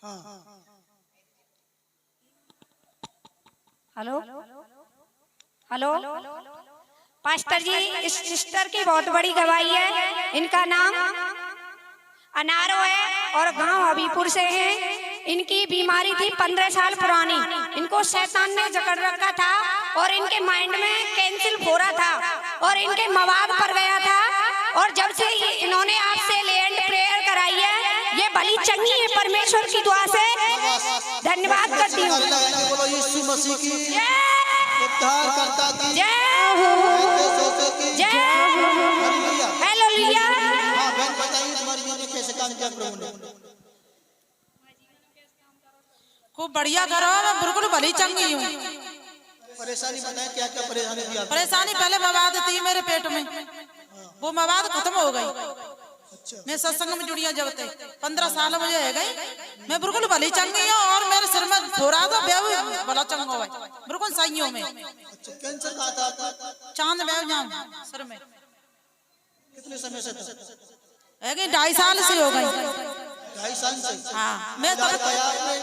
Hello hello pastor जी, इस sister की बहुत बड़ी गवाही है। इनका नाम अनारो है और गांव अभीपुर से है। इनकी बीमारी थी 15 साल पुरानी। इनको शैतान ने जकड़ रखा था और इनके माइंड में कैंसिल हो रहा था और इनके मवाद पड़ गया था। और जब से इन्होंने आपसे लैंड प्रेयर कराई है, ये भली चंगी है। परमेश्वर की दुआ से धन्यवाद करती हूँ। यीशु मसीह की उद्धारकर्ता की जय हो, जय हो, हालेलुया। हाँ बहन बताइए तुम्हारी जीवन में कैसे काम किया प्रभु ने? खूब बढ़िया करो, मैं बिल्कुल भली चंगी हूँ। परेशानी बताएं, क्या क्या परेशानी थी आपको? परेशानी पहले मवाद थी मेरे पेट में, वो मवाद खत्म हो गई। मैं सत्संग में जुड़ी जब तक 15 साल मुझे है गई, मैं बिल्कुल भली चंगी हूँ। और मेरे सिर में थोड़ा सा बेव भला चंगा हुआ, बिल्कुल सही हूँ मैं। कैंसर कहा था आपका? चांद बेव जाऊँ सिर में। कितने समय से था? है गई 2.5 साल से हो गई। 2.5 साल से? हाँ, मैं तो आपने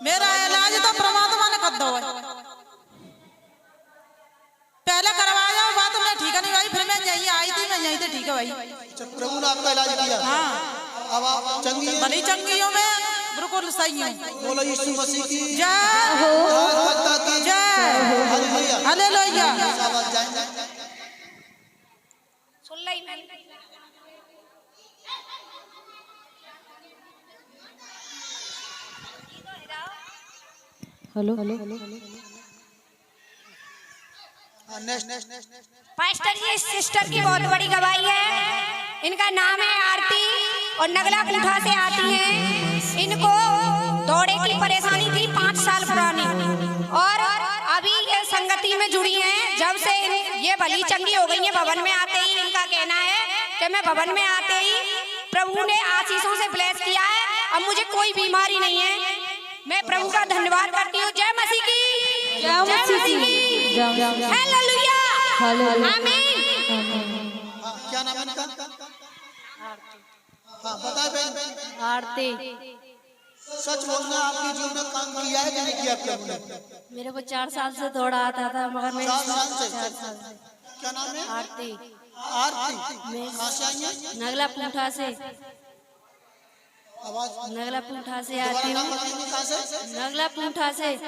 मेरा इलाज तो परमात्मा ने कर दो है। पहले करवाया बात मैं ठीक नहीं भाई, फिर मैं यही आई थी, मैं यही थी ठीक है भाई। प्रभु ने आपका इलाज किया? हाँ, अब आप चंगी हैं? भली चंगी हूँ मैं, बिल्कुल सही हूँ। बोलो यीशु मसीह की जय हो, जय हालेलुया, हालेलुया। सुन ली मैं। हेलो पास्टर जी, इस सिस्टर की बहुत बड़ी गवाही है। इनका नाम है आरती और नगला पुठा से आती हैं। इनको दौड़े की परेशानी थी 5 साल पुरानी और अभी ये संगति में जुड़ी हैं। जब से ये भली चंगी हो गई है, भवन में आते ही इनका कहना है कि मैं भवन में आते ही प्रभु ने आशीषों से ब्लेस किया है, अब मुझे कोई बीमारी नहीं है। मैं प्रभु का धन्यवाद करती हूँ। जय मसीह की, जय मसीह की, हालेलुया, आमीन। क्या नाम है इनका? हाँ बताए बहन। आरती। सच बोलना, आपके जीवन में काम किया है कि नहीं किया प्रभु ने? मेरे को 4 साल से दौड़ा आता था, मगर मैं 4 साल से। 4 साल से। क्या नाम है? आरती। आरती। मैं कहाँ से आई हैं? नगला पुठा से, आवाज नगला पुठा से आती हूँ। कहाँ से? नगला पुठा से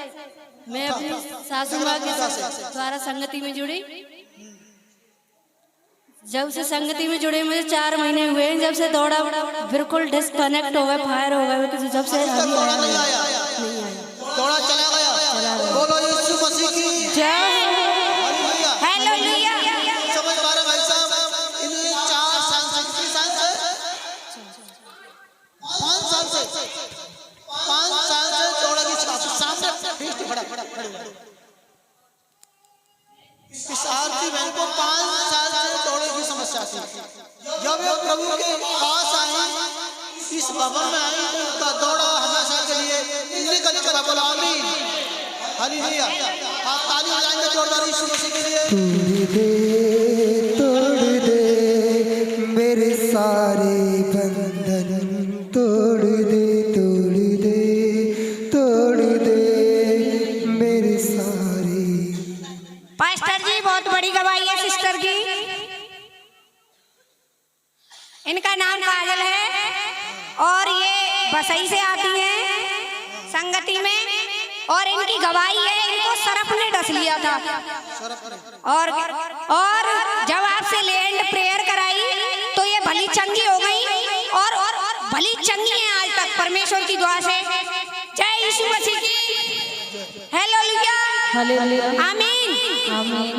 मैं अपनी सासू माँ के द्वारा संगति में जुड़ी। जब से संगति में जुड़े मुझे 4 महीने हुए हैं। जब से दौड़ा बिल्कुल डिस्कनेक्ट हो गया, फायर हो गया। जब से दौड़ा नहीं आया, दौड़ा चला गया। बोलो यीशु मसीह की जय। हालेलुया। समझ पा रहे भाई साहब? इन 4 साल से, 5 साल से दौड़ा की सामने खड़े हुए। इस आरती बहन को 5 साल से दौड़े की समस्या थी। जब ये प्रभु के पास आई, इस भवन में आई, तो उनका दौड़ा हमेशा के लिए निकल चुका। बोला आमीन, हालेलुया। आप ताली बजाएंगे जोरदार यीशु मसीह के लिए। तोड़ दे मेरे सारे बंधन, तोड़ दे, तोड़ दे, तोड़ दे मेरे सारे। पास्टर जी, बहुत बड़ी गवाही है सिस्टर की। इनका नाम काजल है और ये बसई से आती हैं संगति में। और इनकी गवाही है, इनको सरफ ने डस लिया था और जब आपसे लैंड प्रेयर कराई तो ये भली चंगी हो गई और भली चंगी है आज तक परमेश्वर की दुआ से। जय यीशु मसीह की, हालेलुया, आमीन, आमीन।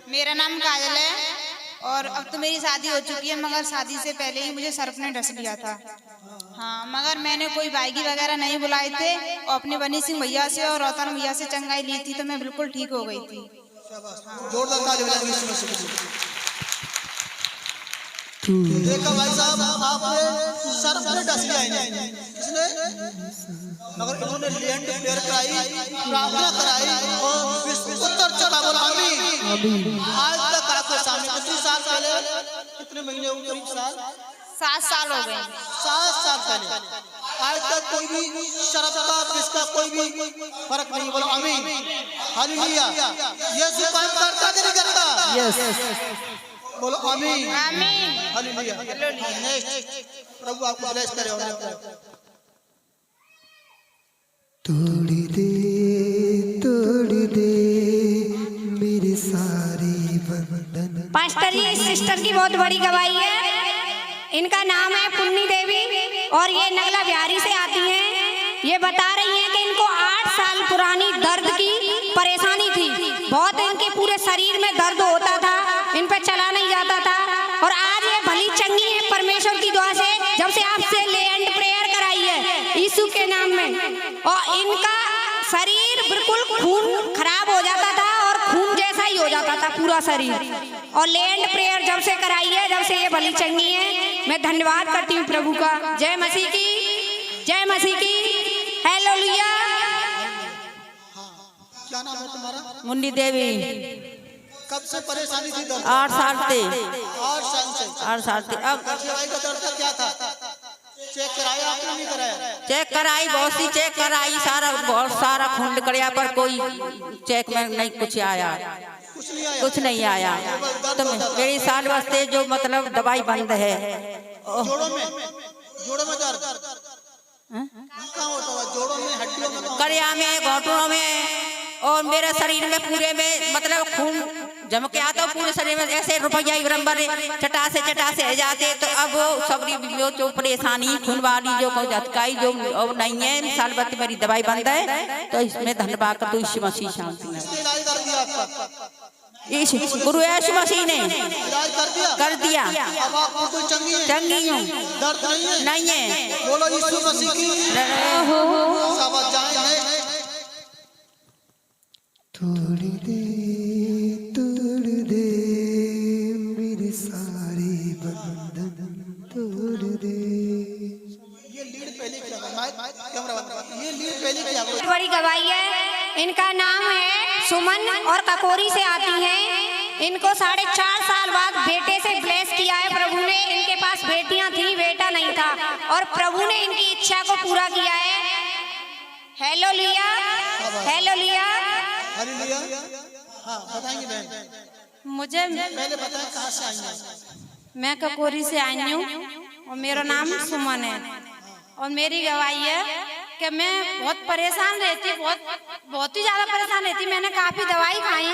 मेरा नाम काजल है और अब तो मेरी शादी हो चुकी है, मगर शादी से पहले ही मुझे सर्प ने डस लिया था। हाँ, मगर मैंने कोई बाइकी वगैरह नहीं बुलाए थे और अपने बनी सिंह भैया से और रौतन भैया से चंगाई ली थी, तो मैं बिल्कुल ठीक हो गई थी। जोरदार ताली बजाएंगे यीशु मसीह के लिए। देखा भाई साहब, आपने सर्प ने डस लिया इन्हें, इसने, मगर इन्होंने लैंड प्रेयर कराई, प्रार्थना कराई और उत्तर चढ़ा। बोला आमीन। आज तक आपके सामने कितने साल पहले, कितने महीने हुए? करीब 7 साल हो गए। 7 साल पहले आज तक कोई भी शराब का किसका कोई भी फर्क नहीं। बोलो आमीन, हालेलुया। यीशु काम करता कि नहीं करता? यस। बोलो आमीन, आमीन, हालेलुया। नेक्स्ट, प्रभु आपको ब्लेस करे। तोड़ दे मेरे सारे बंधन। पास्टर जी, इस सिस्टर की बहुत बड़ी गवाही है। इनका नाम है पुन्नी देवी और ये नगला बिहारी से आती हैं। ये बता रही हैं कि इनको 8 साल पुरानी दर्द की परेशानी थी। बहुत इनके पूरे शरीर में दर्द होता था, इन पे चला नहीं जाता था। और आज ये भली चंगी है परमेश्वर की दुआ से, जब से आपसे ले एंड प्रेयर कराई है यीशु के नाम में। और इनका शरीर बिल्कुल खून खराब हो जाता था और खून जैसा ही हो जाता था पूरा शरीर। और ले एंड प्रेयर जब से कराई है, जब से ये भली चंगी है, मैं धन्यवाद करती हूँ प्रभु का। जय मसीह की, जय मसीह की, हालेलुया। क्या नाम है तुम्हारा? मुन्नी देवी। कब से परेशानी थी? 8 साल से। 8 साल से। 8 साल से। अब दवाई का दर्द क्या था? चेक कराया आपने? नहीं कराया? चेक कराई, बहुत सी चेक कराई, बहुत सारा खून निकलिया, पर कोई चेक में नहीं कुछ आया। कुछ नहीं आया? कुछ नहीं आया। तो मेरी साल वास्ते जो मतलब दवाई बंद है। जोड़ों में दर्द कहाँ होता है? जोड़ों में, हड्डियों में, कड़िया में, घोटनों में और मेरे शरीर में पूरे में मतलब खून जम के आता पूरे शरीर में। ऐसे रुपया बराबर चटा से आ जाते। तो अब वो सबरी जो परेशानी खून वाली जो झटकाई जो अब नहीं है, साल भर मेरी दवाई बंद है। तो इसमें धन्यवाद कर दो यीशु मसीह शांति में। इलाज कर दिया आपका? गुरु यीशु मसीह ने इलाज कर दिया? अब आप बिल्कुल चंगी हैं? चंगी हूँ, दर्द नहीं है? नहीं है। बोलो यीशु मसीह की शाबाश। जाए तोड़ दे मेरे सारे बंधन, तोड़ दे। ये लीड पहले क्या? कैमरा बंद। ये लीड पहले क्या? बड़ी गवाही है। इनका नाम है सुमन और ककोरी से आती हैं। इनको 4.5 साल बाद बेटे से ब्लेस किया है प्रभु ने। इनके पास बेटियां थी, बेटा नहीं था, और प्रभु ने इनकी इच्छा को पूरा किया है। Hallelujah, hallelujah, hallelujah. हाँ, बताएंगे बहन। मुझे पहले बताएं कहाँ से आई हैं? मैं ककोरी से आई हूँ और मेरा नाम सुमन है। और मेरी गवाही है कि मैं बहुत परेशान रहती, बहुत ही ज्यादा परेशान रहती। मैंने काफी दवाई खाई,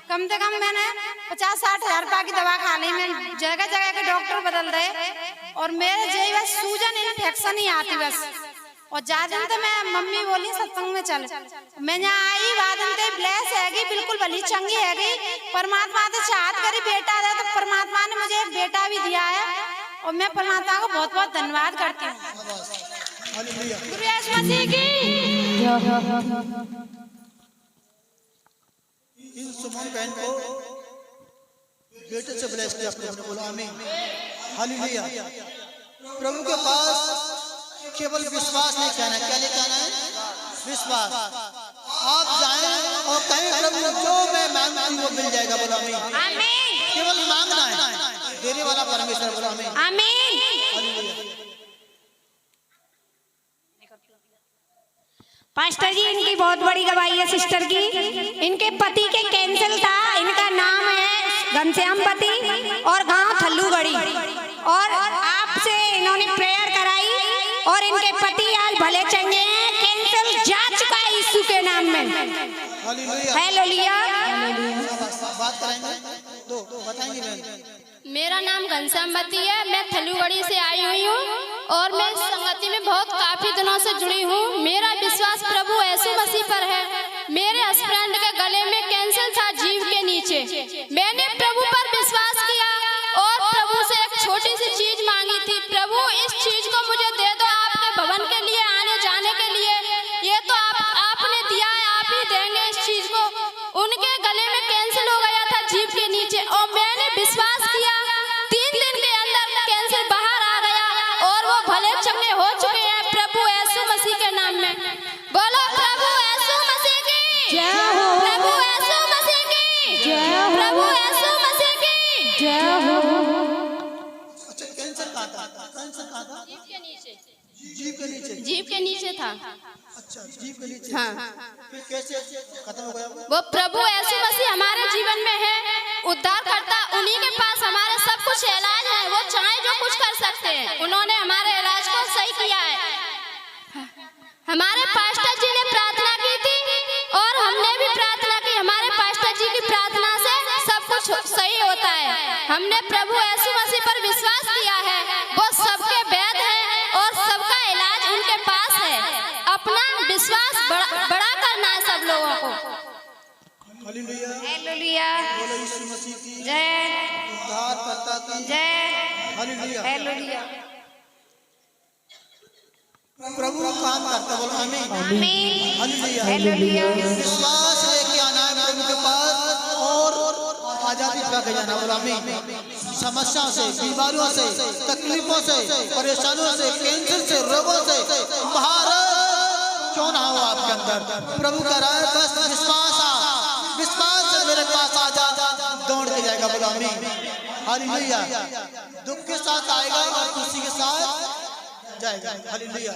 कम से कम मैंने 50-60 हजार रुपए की दवा खा ली। मैं जगह जगह के डॉक्टर बदल रहे और मेरे जेई बस सूजन इन्फेक्शन ही आती बस। और ज्यादा तो मैं मम्मी बोली सत्संग में चल, मैं यहाँ आई वादन ते ब्लेस हैगी, बिल्कुल भली चंगी हैगी। परमात्मा से चाहत करी बेटा दे, तो परमात्मा ने मुझे एक बेटा भी दिया है और मैं परमात्मा को बहुत बहुत धन्यवाद करती हूँ। गुरु यीशु मसीह की। इन सुमन बहन को बेटे से ब्लेस किया प्रभु ने। बोला आमीन, हालेलुया। प्रभु के पास केवल विश्वास नहीं कहना, क्या नहीं कहना है? विश्वास। आप जाएं और कहें प्रभु जो मैं मांगती हूं वो मिल जाएगा। बोला आमीन, आमीन। केवल मांगना है, देने वाला परमेश्वर। बोला आमीन, आमीन। पास्टर जी, इनकी बहुत बड़ी गवाही है सिस्टर की। इनके पति के कैंसर था। इनका नाम है घनश्यामपति और गांव थल्लूगढ़ी। और आपसे इन्होंने प्रेयर कराई और इनके पति आज भले चंगे हैं। कैंसर जा चुका है यीशु के नाम में। हालेलुया। बात करेंगे दो बताएंगे बहन। मेरा नाम घनश्यामपति है। मैं थल्लूगढ़ी से आई हुई हूँ और मैं इस संगति में बहुत काफी दिनों से जुड़ी हूँ। मेरा विश्वास प्रभु यीशु मसीह पर है। मेरे हस्बैंड के गले में कैंसर था जीभ के नीचे। मैंने प्रभु पर विश्वास किया और प्रभु से एक छोटी सी चीज मांगी थी, प्रभु इस चीज को मुझे दे दो आपके भवन के लिए आने जाने के लिए। ये तो आपने दिया है, आप ही देंगे इस चीज को। उनके गले में कैंसर हो गया था जीभ के नीचे और मैंने विश्वास किया। 3 दिन के अंदर कैंसर बाहर आ गया और वो भले चंगे हो चुके हैं प्रभु यीशु मसीह के नाम में। बोलो प्रभु यीशु मसीह की जय हो, प्रभु यीशु मसीह की जय हो, प्रभु यीशु मसीह की जय हो। अच्छा, कैंसर कहाँ था? जीभ के नीचे था। अच्छा, जीभ के नीचे। हाँ। फिर कैसे खत्म हो गया? वो प्रभु यीशु मसीह हमारे जीवन में है, उद्धार करता, उन्हीं के पास हमारा सब कुछ इलाज है। वो चाहे जो कुछ कर सकते हैं, उन्होंने हमारे इलाज को सही किया है। हमारे पास्टर जी ने प्रार्थना की थी और हमने भी प्रार्थना की। हमारे पास्टर जी की प्रार्थना से सब कुछ सही होता है। हमने प्रभु यीशु मसीह पर विश्वास किया है, वो सबके वैद्य हैं और सबका इलाज उनके पास है। अपना विश्वास बड़ा करना है सब लोगों को। हालेलुया। हालेलुया। बोलो यीशु मसीह की जय। उद्धारकर्ता की जय। हालेलुया। हालेलुया। प्रभु काम करता, बोलो आमीन। आमीन। हालेलुया। हालेलुया। विश्वास लेके आना है प्रभु के पास और आजादी पाके जाना, बोलो आमीन। समस्याओं से, बीमारियों से, तकलीफों से, परेशानियों से, कैंसर से, रोगों से महाराज क्यों ना हो आपके अंदर, प्रभु का राय बस विश्वास से मेरे पास आ जा, दौड़ के जाएगा, बोलो आमीन। हालेलुया। दुख के साथ आएगा और खुशी के साथ जाएगा। हालेलुया।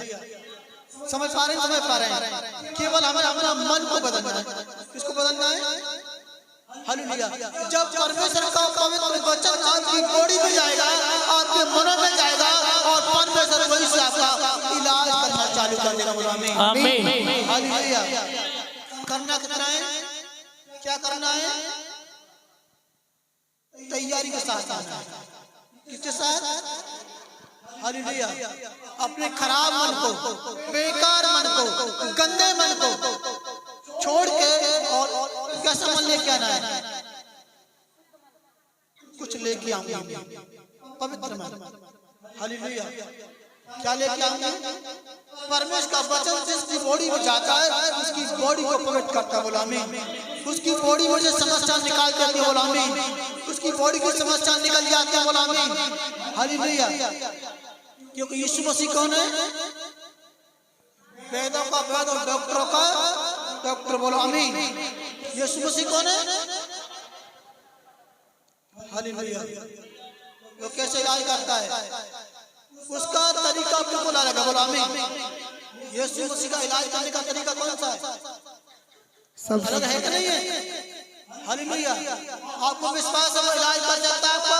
समझ पा रहे हैं? केवल हमें अपना मन को बदलना है। किसको बदलना है? हालेलुया। जब परमेश्वर का पवित्र वचन आपकी बॉडी में जाएगा, आपके मनों में जाएगा और परमेश्वर वही से आपका इलाज करना चालू कर देगा, बोलो आमीन। आमीन। हालेलुया। करना कितना है? क्या करना है? तैयारी के साथ आना है। किसके साथ? हालेलुया। अपने खराब मन को, बेकार मन को, गंदे मन को छोड़ के और कैसा मन लेके आना है? कुछ लेके आऊंगा, पवित्र मन। हालेलुया। क्या लेके आऊंगा? परमेश्वर का वचन जिसकी बॉडी में जाता है उसकी बॉडी को पवित्र करता है, बोलो आमीन। उसकी बॉडी में से समस्या निकाल देती है, बोलो आमीन। उसकी बॉडी की समस्या निकल जाती है, बोलो आमीन। हालेलुया। क्योंकि यीशु मसीह कौन है? वेदों का वेद और डॉक्टरों का डॉक्टर, बोलो आमीन। यीशु मसीह कौन है? हालेलुया। वो कैसे इलाज करता है? उसका तरीका बिल्कुल अलग है, बोलो आमीन। यीशु मसीह का इलाज करने का तरीका कौन सा है? अलग है कि नहीं है? हालेलुया। आपको विश्वास है वो इलाज कर सकता है आपका?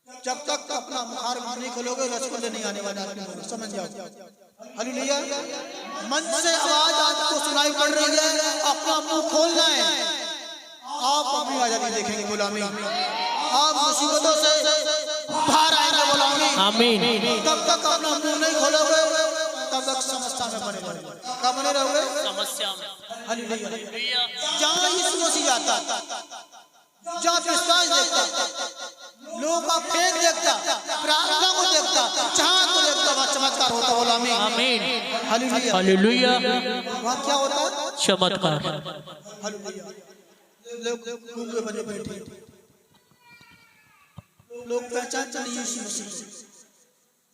जब तक अपना मुखार नहीं खोलोगे रसगुल्ले नहीं आने वाले आपके मुंह में, समझ जाओ। हालेलुया। मन से आवाज आपको सुनाई पड़ रही है, अपना मुंह खोलना है, आप अपनी आजादी देखेंगे, बोलो आमीन। आप मुसीबतों से बाहर आएंगे, बोलो आमीन। तब तक अपना मुंह नहीं खोलोगे तब तक समस्या में बने रहोगे। कब बने रहोगे? समस्या में। हालेलुया। जहाँ यीशु मसीह जाता, जहाँ विश्वास देखता, लोगों का फेथ देखता, प्रार्थना को देखता, जहाँ तो देखता वहाँ चमत्कार होता, बोलो आमीन। हालेलुया। हालेलुया। वहाँ क्या होता? चमत्कार। हालेलुया। लोग गूंगे बने बैठे, लोग पहचानते नहीं यीशु मसीह।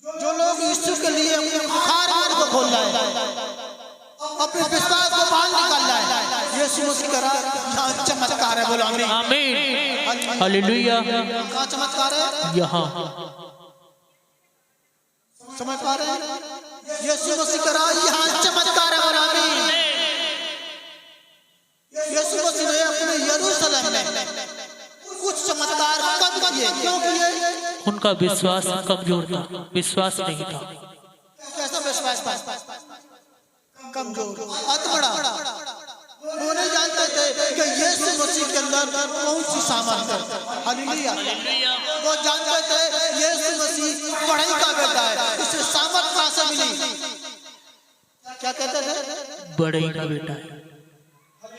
जो लोग यीशु के लिए अपने बुखार को खोल रहा है, अपने विश्वास को बाहर निकाल रहा है, यीशु मसीह का यहाँ चमत्कार है, बोलो आमीन। आमीन। हालेलुया। कहाँ चमत्कार है? यहाँ। समझ पा रहे हैं? यीशु मसीह का यहाँ चमत्कार है, बोलो आमीन। यीशु मसीह ने अपने यरूशलेम में कुछ चमत्कार कब किए? क्यों किए? उनका विश्वास कमजोर था, विश्वास नहीं था। कैसा विश्वास था? कमजोर, अधबड़ा। वो नहीं जानते थे कि यीशु मसीह के अंदर कौन सी सामर्थ है। हालेलुया। वो जानते थे यीशु मसीह पढ़ाई का बेटा है, इसे सामर्थ कहाँ से मिली? क्या कहते थे? बड़ई का बेटा है।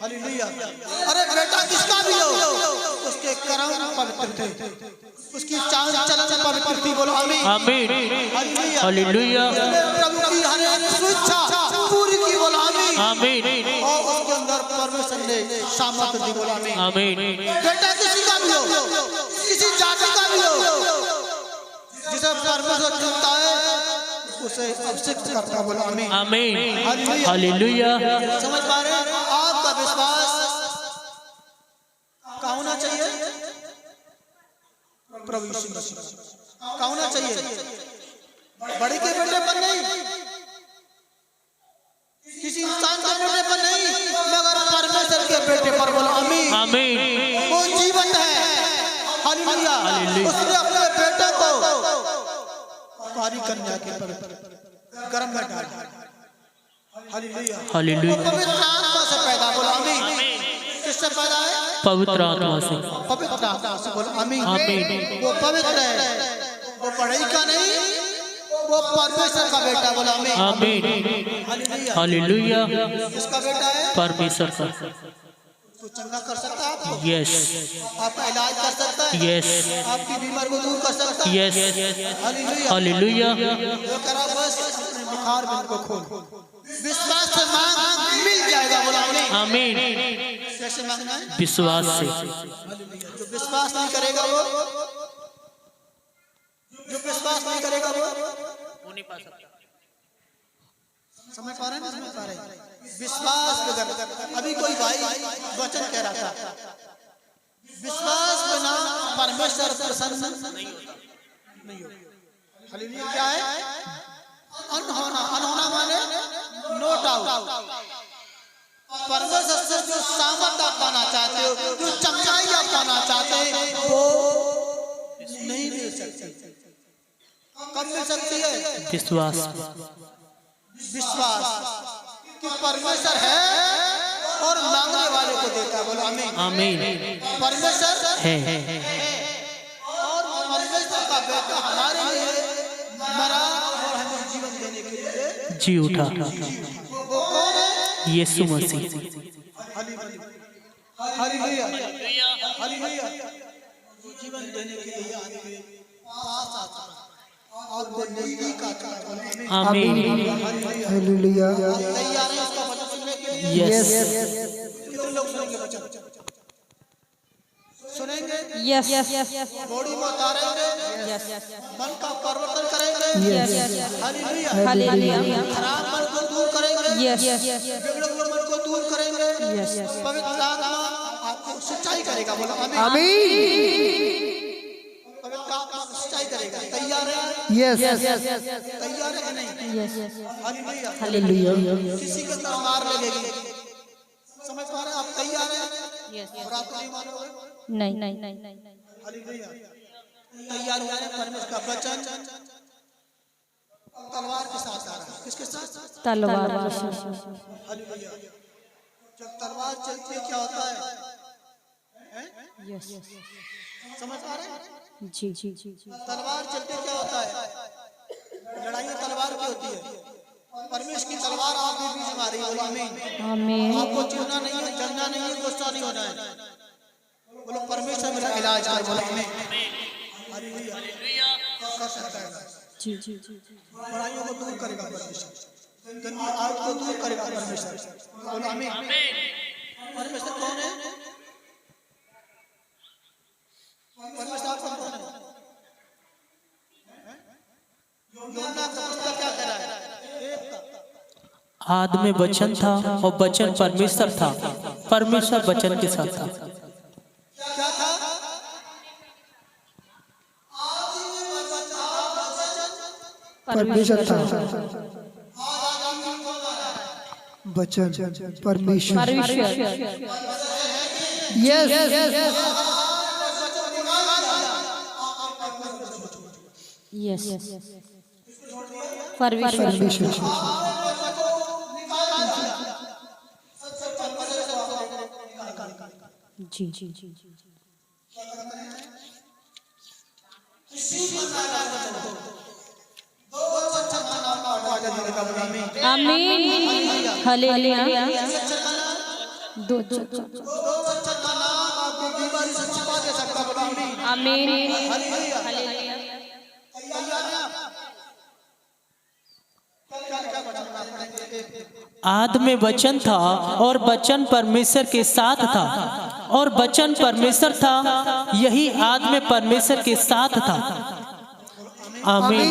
हालेलुया। अरे बेटा किसका भी हो, उसके कर्म पवित्र थे, उसकी चाल चलन पवित्र थी, बोलो आमीन। आमीन। हालेलुया। प्रभु की हर एक इच्छा पूरी की, बोलो आमीन। आमीन। और उसके अंदर परमेश्वर ने सामर्थ्य दी, बोलो आमीन। आमीन। बेटा किसी का भी हो, किसी जाति का भी हो, जिसे परमेश्वर चुनता है उसे अभिषेक करता, बोलो आमीन। आमीन। हालेलुया। समझ पा रहे हैं? आपका विश्वास कहाँ होना चाहिए? प्रभु यीशु मसीह कहाँ होना चाहिए? बड़ी के बेटे पर नहीं, किसी इंसान के बेटे पर नहीं, मगर परमेश्वर के बेटे पर। बोलो आमीन। आमीन। वो जीवन है, हालेलुया। उसने अपने बेटे को कुंवारी कन्या के पर गर्भ में डाल दिया, हालेलुया। हालेलुया। वो पवित्र आत्मा से पैदा। बोलो आमीन। किससे पैदा है? पवित्र आत्मा से। पवित्र आत्मा से। बोलो आमीन। आमीन। वो पवित्र है, वो पढ़ाई का नहीं, वो परमेश्वर का बेटा। बोलो आमीन। आमीन। हालेलुया। हालेलुया। किसका बेटा है? परमेश्वर का। तो चंगा कर सकता है आपको? यस आपका इलाज कर सकता है? यस आपकी बीमारी को दूर कर सकता है? यस। हालेलुया। हालेलुया। वो करा बस अपने बुखार बिन को खोल, विश्वास से मांग, मिल जाएगा। बोला आमीन। आमीन। कैसे मांगना है? विश्वास से। जो विश्वास नहीं करेगा वो, जो विश्वास नहीं करेगा वो नहीं पा सकता। समझ पा रहे हैं? समझ पा रहे हैं? विश्वास बगैर, अभी कोई भाई वचन कह रहा था, विश्वास बिना परमेश्वर प्रसन्न नहीं होता। हालेलुया। क्या है? अनहोना। अनहोना माने नो डाउट। परमेश्वर से जो सामर्थ आप पाना चाहते हो, जो चमचाई आप पाना चाहते हो, वो नहीं मिल सकती। कब मिल सकती है? विश्वास। विश्वास कि परमेश्वर है और मांगने वाले को देता है। बोलो आमीन। आमीन। परमेश्वर है और परमेश्वर का बेटा हमारे लिए मरा और हमें जीवन देने के लिए जी उठा। वो कौन है? यीशु मसीह। हालेलुया। हालेलुया। वो जीवन देने के लिए आदमी पास आता है और वो नजदीक आता है। आमीन। हालेलुया। तैयार है उसका वचन सुनने के लिए? यस कितने लोग सुनेंगे वचन? सुनेंगे? यस बॉडी में उतारेंगे, मन का परिवर्तन करेंगे। हालेलुया। हालेलुया। खराब मन को दूर करेंगे, यस बिगड़े हुए मन को दूर करेंगे। पवित्र आत्मा आपको सच्चाई करेगा। बोलो आमीन। आमीन। पवित्र आत्मा सच्चाई करेगा। तैयार है? यस तैयार है कि नहीं? हालेलुया। हालेलुया। किसी के तरह मार लगेगी। समझ पा रहे हैं? आप तैयार हैं? बुरा तो नहीं मानोगे? नहीं हालेलुया। तैयार हो जाए। परमेश्वर का वचन तलवार के साथ आ रहा है। किसके साथ? तलवार। हालेलुया। जब तलवार चलती है क्या होता है? समझ पा रहे हैं? जी तलवार चलते क्या होता है? लड़ाई तलवार की होती है। परमेश्वर की तलवार आपके बीच में आ रही है। बोलो आमीन। आमीन। आपको चिढ़ना नहीं है, जलना नहीं है, गुस्सा नहीं होना है। बोलो परमेश्वर मेरा इलाज कर। बोलो आमीन। हालेलुया। कर सकता है। जी लड़ाइयों को दूर करेगा परमेश्वर, गंदी आग को दूर करेगा परमेश्वर। बोलो आमीन। परमेश्वर कौन है? परमेश्वर आपका कौन है? यूहन्ना का पुस्तक क्या कह रहा है? आदि में वचन था और वचन परमेश्वर था, परमेश्वर वचन के साथ था। क्या था? परमेश्वर था। वचन परमेश्वर। यस परमेश्वर। जी आमीन। हालेलुया। दो आमीन। आदि में वचन था और वचन परमेश्वर के साथ था और वचन परमेश्वर था, यही आदि में परमेश्वर के साथ था। आमीन।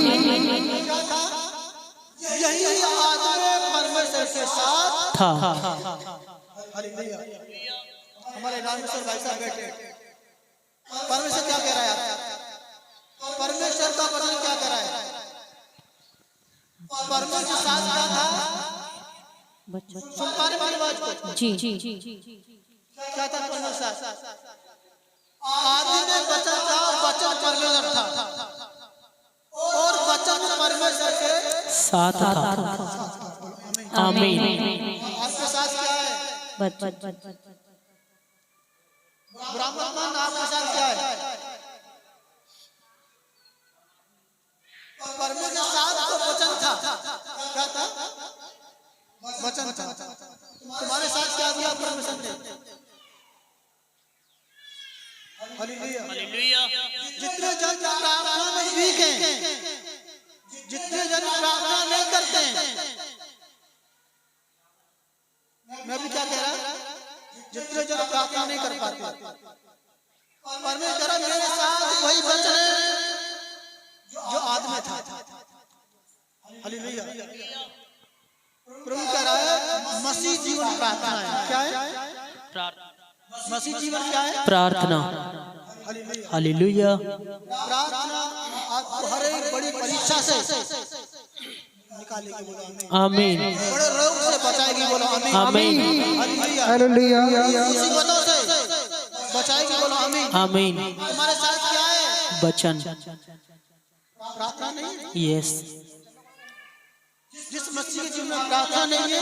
यही आदमी परमेश्वर के साथ था। हालेलुया। हमारे रामेश्वर भाई साहब बैठे। परमेश्वर क्या कह रहा है? परमेश्वर का वचन क्या कह रहा है? सुन पा रहे मेरी आवाज को? जी क्या था परमेश्वर? आदि में वचन था, वचन परमेश्वर था और वचन परमेश्वर के साथ था। आमीन। आपके साथ क्या है? ब्राह्मण आपके साथ क्या है? परमेश्वर साथ तो वचन था। क्या था? वचन था। तुम्हारे साथ क्या दिया परमेश्वर ने? हालेलुया। जितने जन प्रार्थना में वीक हैं, जितने जन प्रार्थना नहीं करते हैं, मैं भी क्या कह रहा हूं? जितने जन प्रार्थना नहीं कर पाते, परमेश्वर मेरे साथ वही वचन है जो आदमी था। हालेलुया। प्रभु कह रहा है मसीह जीवन प्रार्थना है। क्या है? मसीह जीवन क्या है? प्रार्थना। हालेलुया। प्रार्थना आपको हर एक बड़ी परीक्षा से निकालेगी। बोलो आमीन। बड़े रोग से बचाएगी। बोलो आमीन। आमीन। हालेलुया। मुसीबतों से बचाएगी। बोलो आमीन। आमीन। तुम्हारे साथ क्या है? वचन। प्रार्थना नहीं है। यस। जिस मसीह के जीवन में प्रार्थना नहीं है,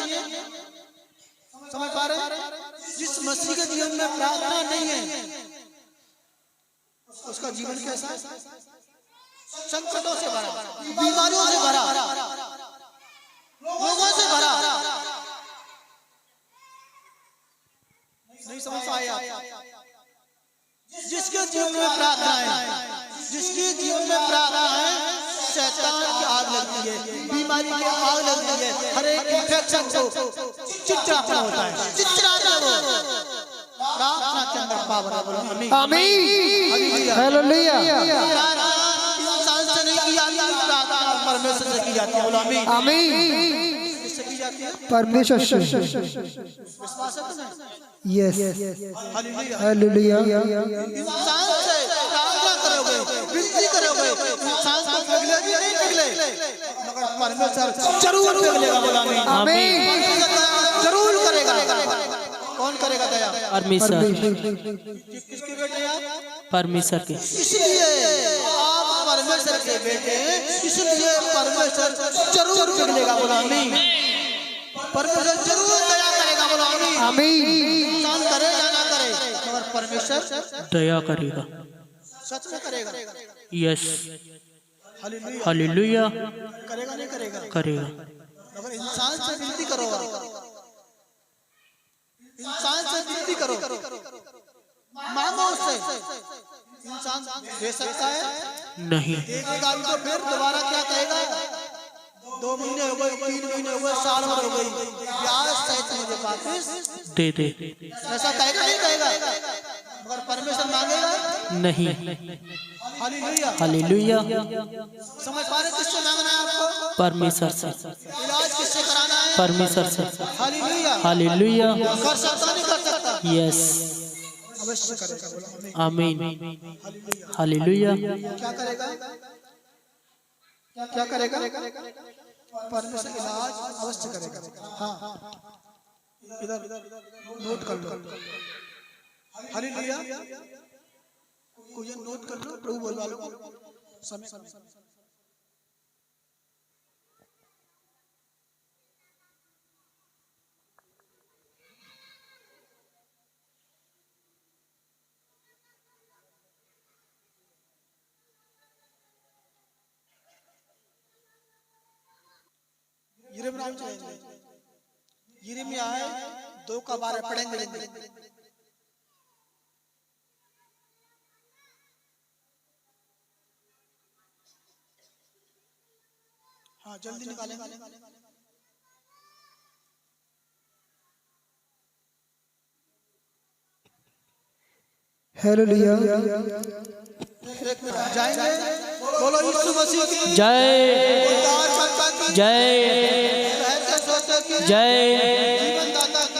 समझ पा रहे? जिस मसीह के जीवन में प्रार्थना नहीं है, उसका जीवन कैसा? संकटों से भरा, बीमारियों से भरा, रोगों से भरा। नहीं समझ पाया? जिसके जीवन में प्रार्थना है, जिसके जीवन में प्रार्थना है, शैतान की आग लगती है, बीमारी की आग लगती है, हर एक इन्फेक्शन को चिड़चिड़ापन होता है, चिड़चिड़ाते हो। प्रार्थना के अंदर पावर है। बोलो आमीन। आमीन। हालेलुया। इंसान से नहीं की जाती, प्रार्थना परमेश्वर से की जाती है। बोलो आमीन। आमीन। किससे की जाती है? परमेश्वर से। विश्वास है तुम्हें? यस। हालेलुया। हालेलुया। इंसान से प्रार्थना करोगे, विनती करोगे, इंसान को पिघले भी नहीं पिघले, मगर परमेश्वर जरूर पिघलेगा। बोलो आमीन। आमीन। जरूर करेगा। कौन करेगा दया? परमेश्वर। किसके बेटे आप? परमेश्वर के। इसलिए आप परमेश्वर के बेटे हैं, इसलिए परमेश्वर जरूर पिघलेगा। बोलो आमीन। परमेश्वर जरूर दया करेगा। बोलो आमीन। आमीन। इंसान करे या ना करे, मगर परमेश्वर दया करेगा। सच में करेगा। यस। हालेलुया। हालेलुया। करेगा नहीं करेगा? करेगा। मगर इंसान से विनती करो, इंसान से विनती करो, मांगो उससे। इंसान दे सकता है? नहीं। देगा भी तो फिर दोबारा क्या कहेगा? 2 महीने हो गए, 3 महीने हो गए, साल भर हो गई, ब्याज सहित मुझे वापस दे दे। ऐसा कहेगा नहीं कहेगा? मगर परमेश्वर मांगेगा नहीं। हालेलुया। हालेलुया। समझ पा रहे? किससे मांगना है आपको? परमेश्वर से। इलाज किससे कराना है? परमेश्वर से। हालेलुया। हालेलुया। कर सकता नहीं कर सकता? यस। अवश्य करेगा। बोलो आमीन। हालेलुया। क्या करेगा? क्या करेगा? परमेश्वर इलाज अवश्य करेगा। हाँ, इधर नोट कर लो। हालेलुया। कोई नोट कर लो, प्रभु बोलवा लो। समय यिर्मयाह 2:12 पढ़ेंगे। हाँ, जल्दी निकालेंगे। हालेलुया। जाएंगे। बोलो यीशु मसीह की जय। जय। जय।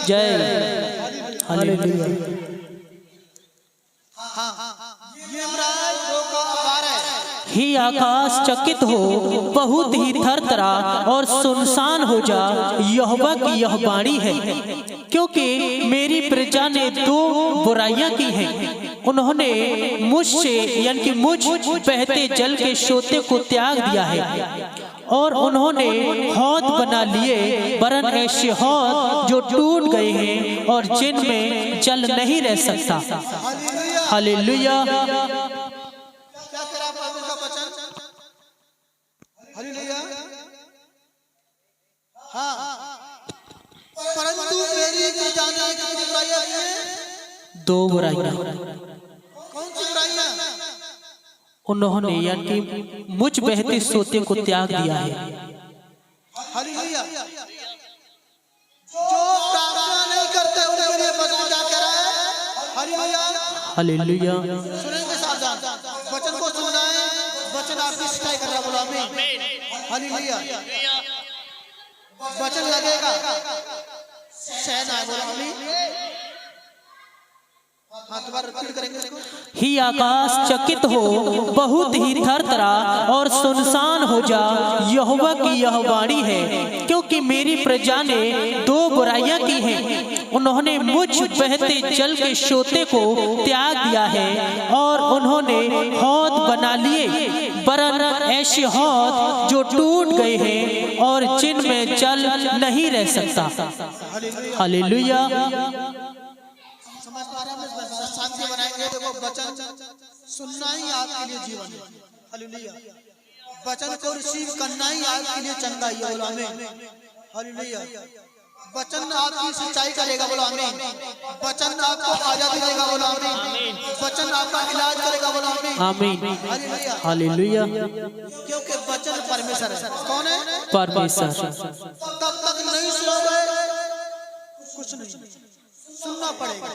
जय। हालेलुया। यिर्मयाह 2:12 ही आकाश चकित हो, बहुत ही थरथरा और सुनसान हो जा, यहोवा की यह वाणी है। क्योंकि मेरी प्रजा ने दो बुराइयां की हैं। उन्होंने मुझसे यानी कि मुझ बहते जल के सोते को त्याग दिया है, और उन्होंने हौद बना लिए, वरन ऐसे हौद जो टूट गए हैं और जिनमें जल नहीं रह सकता। हालेलुया। क्या करा परमेश्वर का वचन? हालेलुया। हाँ, परंतु मेरी प्रजा ने कितनी बुराइयां की हैं? दो बुराइयां। कौन सी बुराइयां? उन्होंने यानी कि मुझ बहते सोते को त्याग दिया है। हालेलुया। जो प्रार्थना नहीं करते उनके लिए वचन क्या कह रहा है? हालेलुया। हालेलुया। सुनेंगे सावधान, वचन को सुनना है, वचन आपकी सिखाई कर रहा है। बोलो आमीन। हालेलुया। वचन लगेगा, सहना है। बोलो आमीन। हाँ, दोबारा रिपीट करेंगे इसको। ही आकाश चकित हो, बहुत ही थरथरा और सुनसान हो जा, यहोवा की यह वाणी है। क्योंकि मेरी प्रजा ने दो बुराइयां की हैं। उन्होंने मुझ बहते जल के सोते को त्याग दिया है, और उन्होंने हौद बना लिए, वरन ऐसे हौद जो टूट गए हैं और जिनमें जल नहीं रह सकता। हालेलुया। समझ पा रहे हैं? शांति बनाएंगे। देखो, वचन सुनना ही आपके लिए जीवन है। हालेलुया। वचन को रिसीव करना ही आपके लिए चंगाई है। बोलो आमीन। हालेलुया। वचन आपकी सच्चाई करेगा। बोलो आमीन। वचन आपको आजादी देगा। बोलो आमीन। वचन आपका इलाज करेगा। बोलो आमीन। आमीन। हालेलुया। हालेलुया। क्योंकि वचन परमेश्वर है। कौन है? परमेश्वर। तब तक नहीं सुनोगे, कुछ नहीं सुनना पड़ेगा।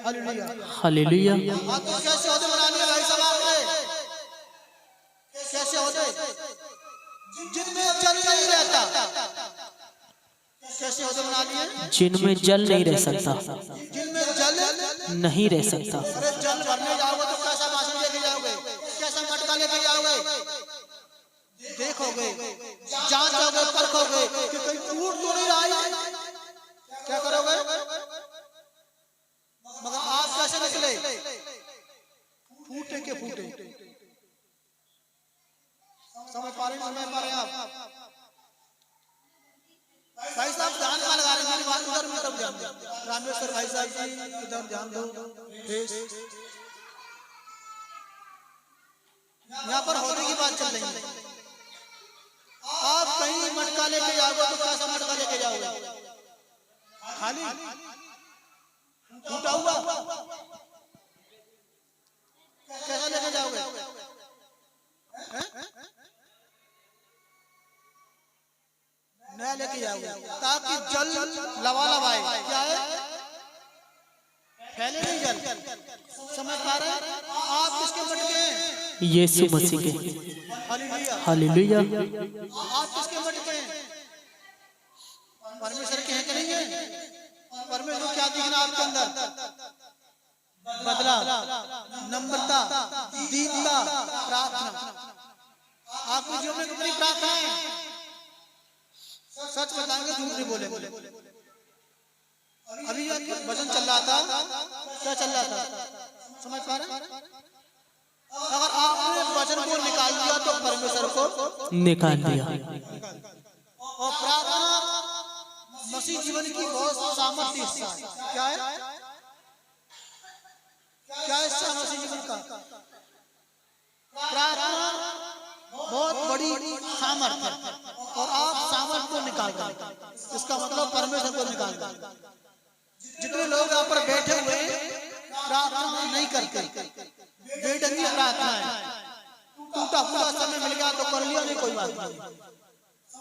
हालेलुया। हालेलुया। हाँ, तो कैसे होते बना लिए भाई साहब आपने? कैसे होते? जिनमें जल नहीं रहता। कैसे होते बना लिए? जिनमें जल नहीं रह सकता। जिनमें जल नहीं रह सकता। अरे जल भरने जाओगे तो कैसा बासन लेके जाओगे? कैसा मटका लेके जाओगे? देखोगे, जांचोगे, परखोगे कि कहीं टूट तो नहीं रहा है। क्या करोगे? मगर आप कैसे निकले? फूटे के फूटे। समझ पा रहे हैं आप? भाई साहब ध्यान कहाँ लगा रहे हैं? मेरी बात उधर में तब ध्यान दो। रामेश्वर भाई साहब जी इधर ध्यान दो। यहाँ पर होने की बात चल रही है। आप कहीं मटका लेके जाओगे तो कैसा मटका लेके जाओगे? खाली टूटा हुआ? कैसा लेके जाओगे? नया लेके जाओगे, ताकि जल लबालब आए। क्या है? फैले नहीं जल। समझ पा रहे हैं? आप किसके मटके हैं? यीशु मसीह के। हालेलुया। आप किसके मटके हैं? परमेश्वर के हैं कि नहीं है? परमेश्वर क्या दिखना आपके अंदर? बदलाव, नम्रता, दीनता, प्रार्थना। आपके जीवन में कितनी प्रार्थना है? सच बताएंगे, झूठ नहीं बोलेंगे। अभी वचन चल रहा था, क्या चल रहा था? समझ पा रहे? अगर आपने वचन को निकाल दिया तो परमेश्वर को निकाल दिया। और प्रार्थना मसीह जीवन की बहुत सामर्थ्य हिस्सा है। क्या है? क्या हिस्सा मसीह जीवन का? प्रार्थना बहुत बड़ी सामर्थ्य है, और आप सामर्थ्य को निकाल दें। इसका मतलब परमेश्वर को निकाल दें। जितने लोग यहाँ पर बैठे हुए प्रार्थना नहीं करते, बेढंगी प्रार्थना है, टूटा फूटा समय मिल गया तो कर लिया, नहीं कोई बात नहीं।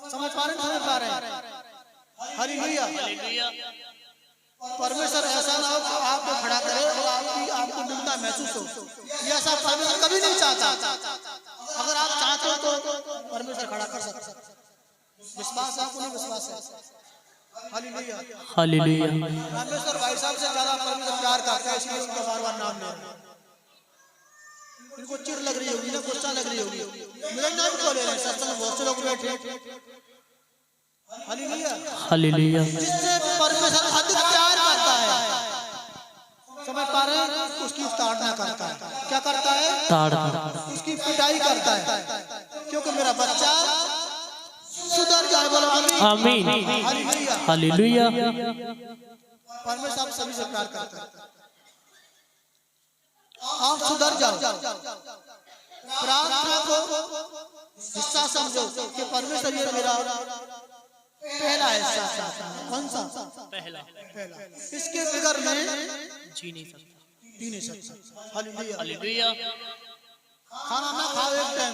समझ पा रहे? समझ पा रहे हैं? हालेलुया। परमेश्वर ऐसा ना हो कि आपको खड़ा करे और आपको निंदा महसूस हो। ये ऐसा परमेश्वर कभी नहीं चाहता। अगर आप चाहते हो तो परमेश्वर खड़ा कर सकता है। विश्वास आपको नहीं? विश्वास है। हालेलुया। हालेलुया। रामेश्वर भाई साहब से ज्यादा परमेश्वर प्यार करता है, इसलिए उनका बार बार नाम ले रहे हैं। इनको चिढ़ लग रही होगी ना, गुस्सा लग रही मेरा नाम क्यों ले रहे हैं? सत्संग में बहुत से लोग बैठे। हालेलुया। हालेलुया। जिससे परमेश्वर अधिक प्यार करता है, समझ पा रहे हैं? उसकी ताड़ना करता है। क्या करता है? ताड़ना। उसकी पिटाई करता है, क्योंकि मेरा बच्चा सुधर जाए। बोलो आमीन। आमीन। हालेलुया। परमेश्वर आप सभी से प्यार करता है। आप सुधर जाओ। प्रार्थना को हिस्सा समझो कि परमेश्वर ये मेरा पहला हिस्सा। कौन सा? पहला। इसके बगैर मैं जी नहीं सकता। हालेलुया। खाना ना खाओ एक टाइम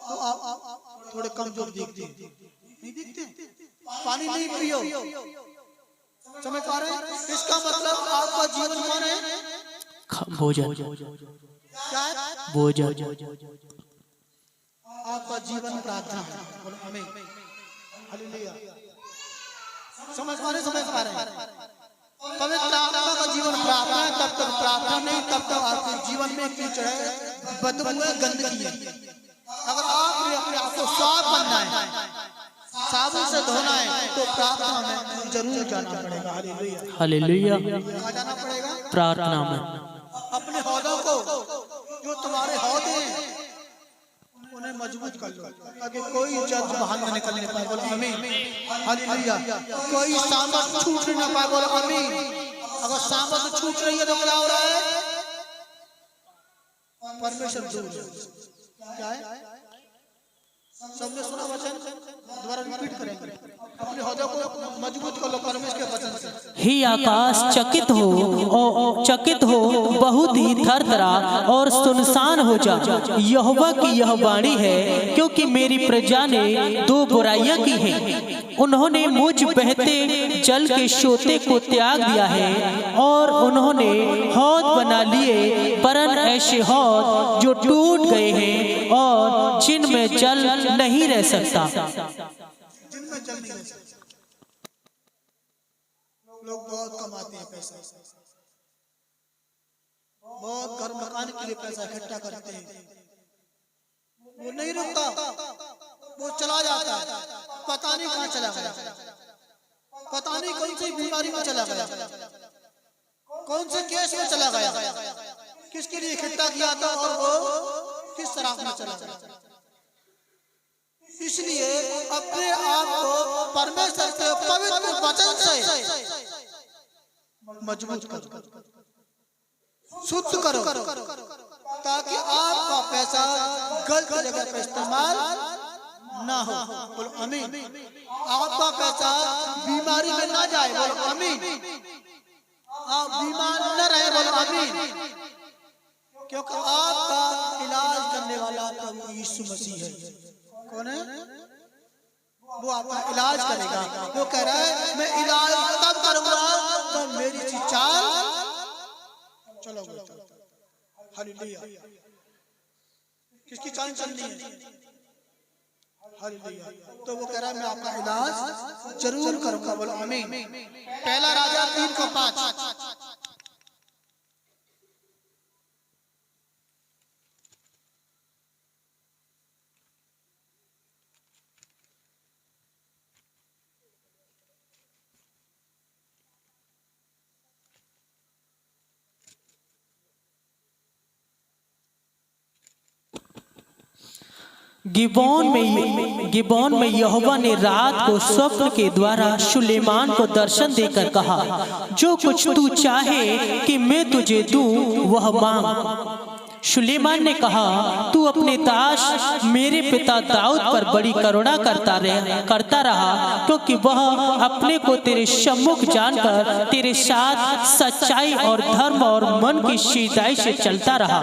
तो आप थोड़े कमजोर दिखते हैं, नहीं दिखते? पानी नहीं पियो, समझ पा रहे हैं? इसका मतलब आपका जीवन कौन है? भोजन। क्या है? भोजन। आपका जीवन प्रार्थना है। बोलो आमीन। हालेलुया। समझ पा रहे? पवित्र आत्मा का जीवन प्रार्थना है। तब तक प्रार्थना नहीं, तब तक आपके जीवन में कीचड़ है, बदबू है, गंदगी है। अगर आपने अपने आप को साफ बनना है, साबुन से धोना है, तो प्रार्थना में जरूर जाना पड़ेगा। हालेलुया। हालेलुया। कहाँ जाना पड़ेगा? प्रार्थना में। अपने हौदों को, जो तुम्हारे हौदे हैं, उन्हें मजबूत कर लो ताकि कोई जग बाहर न निकलने पाए। बोलो आमीन। हालेलुया। कोई सामर्थ छूट न पाए। बोलो आमीन। अगर सामर्थ छूट रही है तो क्या हो रहा है? परमेश्वर दूर है। क्या है? सबने सुना वचन? दोबारा रिपीट करेंगे। अपने हौदे को मजबूत कर लो परमेश्वर के वचन से। हे आकाश चकित हो, बहुत ही थरथरा और सुनसान हो जा। यहोवा की यह वाणी है, क्योंकि मेरी प्रजा ने दो बुराइयां की हैं। उन्होंने मुझ बहते जल के सोते को त्याग दिया है और उन्होंने हौद बना लिए, परन ऐसे हौद जो टूट गए हैं और जिनमें जल नहीं रह सकता। जिनमें जल नहीं रह सकता। लोग बहुत कमाते हैं पैसा, बहुत घर मकान के लिए पैसा इकट्ठा करते हैं, वो नहीं रुकता, वो चला जाता है। पता नहीं कहाँ चला गया, पता नहीं कौन सी बीमारी में चला गया, कौन से केस में चला गया, किसके लिए इकट्ठा किया था और वो किस तरह में चला गया। इसलिए अपने आप को परमेश्वर के पवित्र वचन से मजबूत करो, शुद्ध करो, ताकि आपका पैसा गलत जगह पर इस्तेमाल ना हो। बोलो आमीन। आपका पैसा बीमारी में ना जाए। बोलो आमीन। आप बीमार न रहे। बोलो आमीन। क्योंकि आपका इलाज करने वाला प्रभु यीशु मसीह है। कौन है? वो आपका इलाज करेगा। वो कह रहा है मैं इलाज तब करूंगा तो मेरी सी चाल चलोगे। हालेलुया। किसकी चाल चलनी है? हालेलुया। तो वो कह रहा है मैं आपका इलाज जरूर करूंगा। बोलो आमीन। पहला राजा 3:5। गिबोन में यहोवा ने रात को स्वप्न के द्वारा सुलेमान को दर्शन देकर कहा, जो कुछ तू चाहे कि मैं तुझे दूं वह मांग। सुलेमान ने कहा, तू अपने दास मेरे पिता दाऊद पर बड़ी करुणा करता रहा, क्योंकि वह अपने को तेरे सम्मुख जानकर तेरे साथ सच्चाई और धर्म और मन की सीधाई से चलता रहा,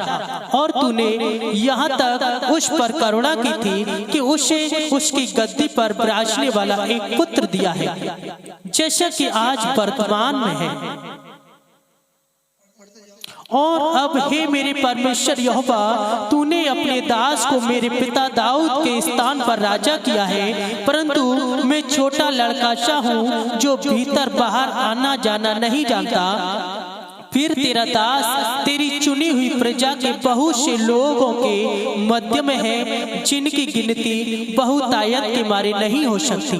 और तूने यहाँ तक उस पर करुणा की थी कि उसे उसकी गद्दी पर विराजने वाला एक पुत्र दिया है, जैसा कि आज वर्तमान में है। और अब हे मेरे परमेश्वर यहोवा, तूने अपने दास को मेरे पिता दाऊद के स्थान पर राजा किया है, परंतु मैं छोटा लड़का सा हूँ जो भीतर बाहर आना जाना नहीं जानता। फिर तेरा दास तेरी चुनी हुई प्रजा के बहुत से लोगों के मध्य में है, जिनकी गिनती बहुतायत के मारे नहीं हो सकती।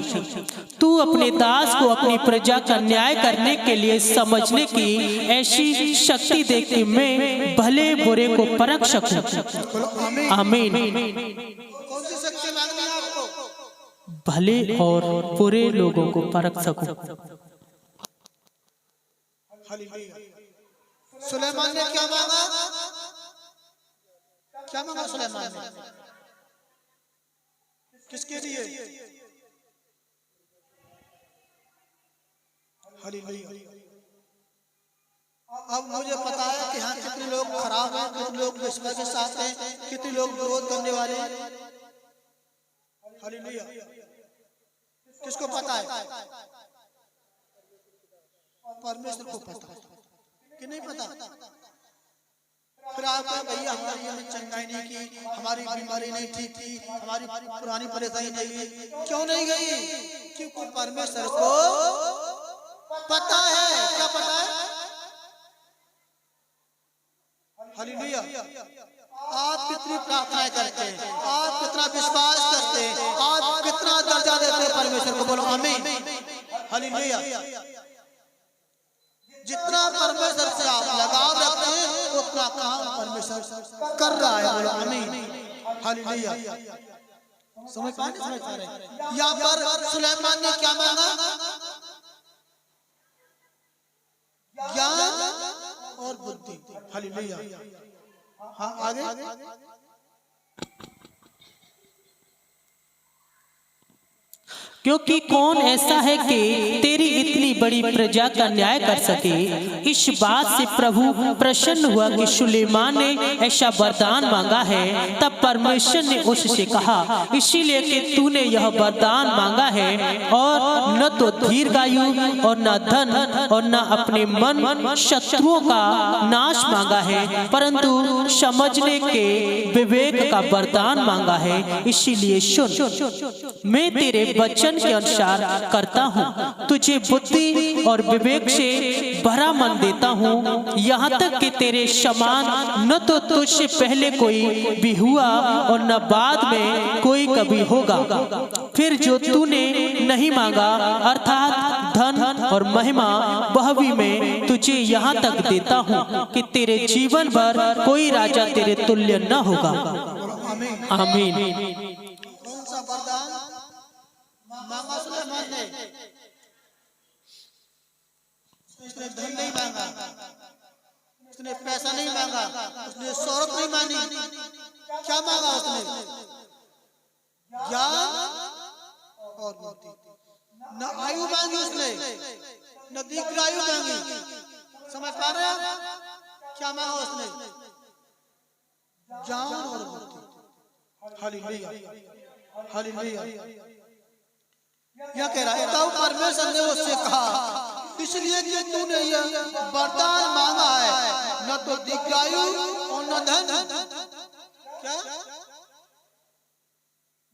तू अपने दास को अपनी प्रजा का न्याय करने के लिए समझने की ऐसी शक्ति दे कि मैं भले बुरे को परख सकूं। आमीन। कौन सी शक्ति मांगनी है आपको? भले और बुरे लोगों को परख सकूं। सुलेमान ने क्या मांगा? क्या मांगा सुलेमान ने? किसके लिए? हालेलुया। अब मुझे पता है कि हाँ कितने लोग खराब हैं, कितने लोग विश्वास के साथ हैं, कितने लोग विरोध करने वाले हैं। हालेलुया। किसको पता है? परमेश्वर को पता है कि नहीं पता? फिर आप भैया हमारी हमें चंगाई नहीं की, हमारी बीमारी नहीं ठीक थी, हमारी पुरानी परेशानी नहीं गई। क्यों नहीं गई? क्योंकि परमेश्वर को पता है। क्या पता है? हालेलुया। आप कितनी प्रार्थनाएं करते हैं, आप कितना विश्वास करते हैं, आप कितना दर्जा देते हैं परमेश्वर को? बोलो आमीन। हालेलुया। जितना परमेश्वर से आप लगाव रखते हैं उतना काम परमेश्वर कर रहा है। बोलो आमीन। हालेलुया। समझ पा रहे? यहाँ पर सुलेमान ने क्या मांगा? ज्ञान और बुद्धि। हालेलुया। हाँ आगे। क्योंकि कौन ऐसा है कि तेरी इतनी बड़ी प्रजा का न्याय कर सके। इस बात से प्रभु प्रसन्न हुआ कि सुलेमान ने ऐसा वरदान मांगा है। तब परमेश्वर ने उससे कहा, इसीलिए कि तूने यह वरदान मांगा है और न तो दीर्घायु और न धन और न अपने मन शत्रुओं का नाश मांगा है, परंतु समझने के विवेक का वरदान मांगा है। इसीलिए सुन, मैं तेरे वचन के अनुसार करता हूँ। तुझे बुद्धि और विवेक से भरा मन देता हूँ, यहाँ तक कि तेरे समान न तो तुझसे पहले कोई भी हुआ और न बाद में कोई कभी होगा। फिर जो तूने नहीं मांगा अर्थात धन और महिमा, वह भी मैं तुझे यहाँ तक देता हूँ कि तेरे जीवन भर कोई राजा तेरे तुल्य न होगा। आमीन। कौन सा वरदान मांगा सुलेमान ने? उसने धन नहीं मांगा, उसने पैसा नहीं मांगा, उसने शोहरत नहीं मांगी। क्या मांगा उसने? ज्ञान और बुद्धि। न आयु मांगी उसने, न दीर्घायु मांगी। समझ पा रहे हैं? क्या मांगा उसने? ज्ञान और बुद्धि। हालेलुया। हालेलुया। यह कह रहा है तब परमेश्वर ने उससे कहा, इसलिए कि तूने यह वरदान मांगा है, न तो दीर्घायु और न धन। क्या?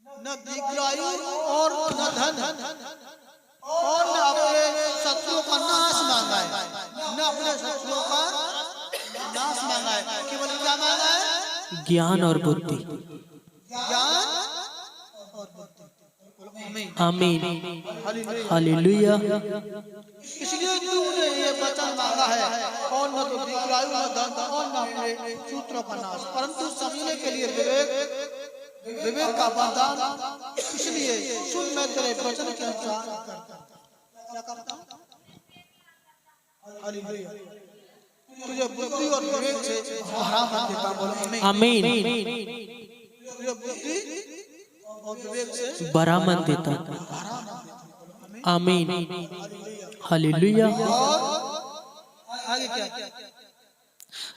न दीर्घायु और न धन और न अपने शत्रुओं का नाश मांगा है। न अपने शत्रुओं का नाश मांगा है, केवल क्या मांगा है? ज्ञान और बुद्धि। ज्ञान और बुद्धि। आमीन। हालेलुया। इसलिए तूने ये वचन मांगा है, और न तो दीर्घायु न धन और न अपने शत्रुओं का नाश, परंतु समझने के लिए विवेक का वरदान। इसलिए सुन, मैं तेरे वचन के अनुसार करता हूं। हालेलुया। तुझे बुद्धि और विवेक से भरा मन देता हूं। बोलो आमीन। तुझे बुद्धि और विवेक से भरा मन देता। आमीन। हालेलुया। आगे क्या?